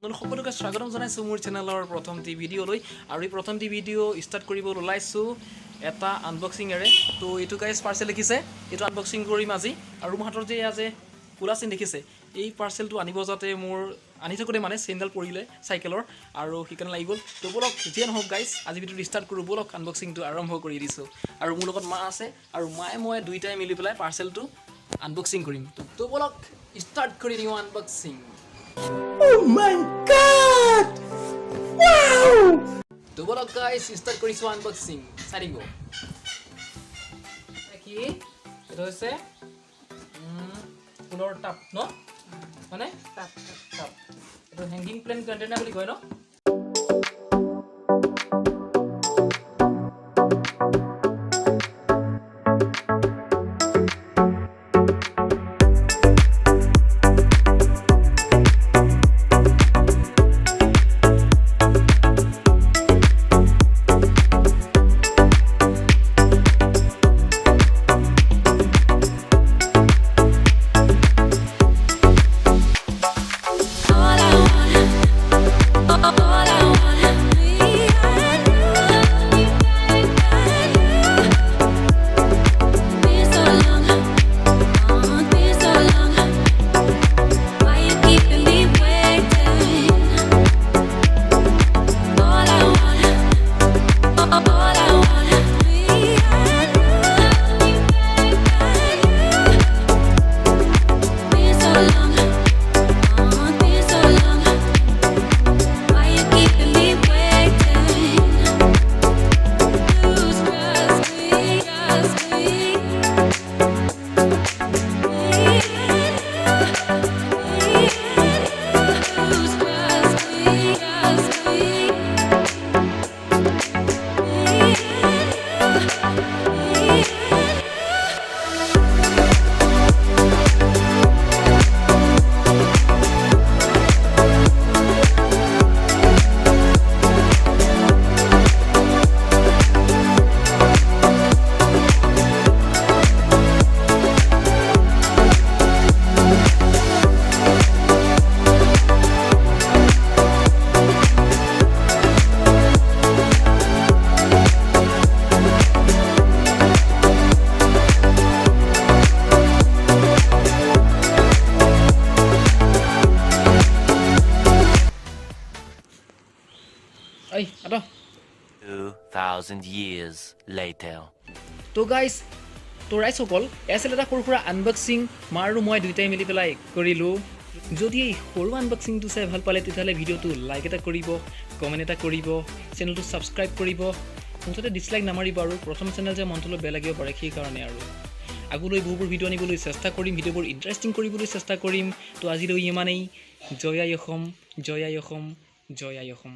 সকলোকে স্বাগতম জনাইছো মোৰ চেনেলৰ প্ৰথমটি ভিডিঅ'লৈ আৰু এই প্ৰথমটি ভিডিঅ' ষ্টাৰ্ট কৰিব ওলাইছো এটা আনবক্সিং এৰে তো এইটো গাইস পাৰ্সেল লিখিছে এইটো আনবক্সিং কৰিম আজি আৰু মোৰ হাতৰ যে আজি কুলা চিন দেখিছে এই পাৰ্সেলটো আনিব যাতে মোৰ আনি থাকোতে মানে চেণ্ডেল পৰিলে সাইকেলৰ আৰু হিকানে লাগি গ'ল তো বলক যেন হোক গাইস আজি ভিডিঅ'টো ষ্টাৰ্ট কৰো বলক আনবক্সিংটো আৰম্ভ কৰি দিছো আৰু মোৰ লগত মা আছে আৰু মায়ে মই দুইটাই মিলি পেলাই পাৰ্সেলটো আনবক্সিং কৰিম তো বলক ষ্টাৰ্ট কৰি দিও unboxing Oh my god! Wow! তো বলক গাইস স্টাৰ্ট কৰিছো আনবক্সিং সাৰিব কি এটা হইছে ফুলৰ টাপ ন মানে টাপ এটা হ্যাঙ্গিং প্লেন কন্টেইনার বুলি কয় ন Ay, ato. 2,000 years later. তো গাইস তো ৰাইজসকল এছিল এটা সৰু সুৰা আনবক্সিং মা আৰু মই দুইটাই মিলি পেলাই কৰিলোঁ যদি এই সৰু আনবক্সিংটো চাই ভাল পালে তেতিয়াহ'লে ভিডিঅ'টো লাইক এটা কৰিব কমেণ্ট এটা কৰিব চেনেলটো ছাবস্ক্ৰাইব কৰিব মুঠতে ডিছলাইক নামাৰিব আৰু প্ৰথম চেনেল যে মনটো বেয়া লাগিব পাৰে সেইকাৰণে আৰু আগলৈ বহুবোৰ ভিডিঅ' আনিবলৈ চেষ্টা কৰিম ভিডিঅ'বোৰ ইণ্টাৰেষ্টিং কৰিবলৈ চেষ্টা কৰিম তো আজিলৈ ইমানেই জয় আই অসম জয় আই অসম জয় আই অসম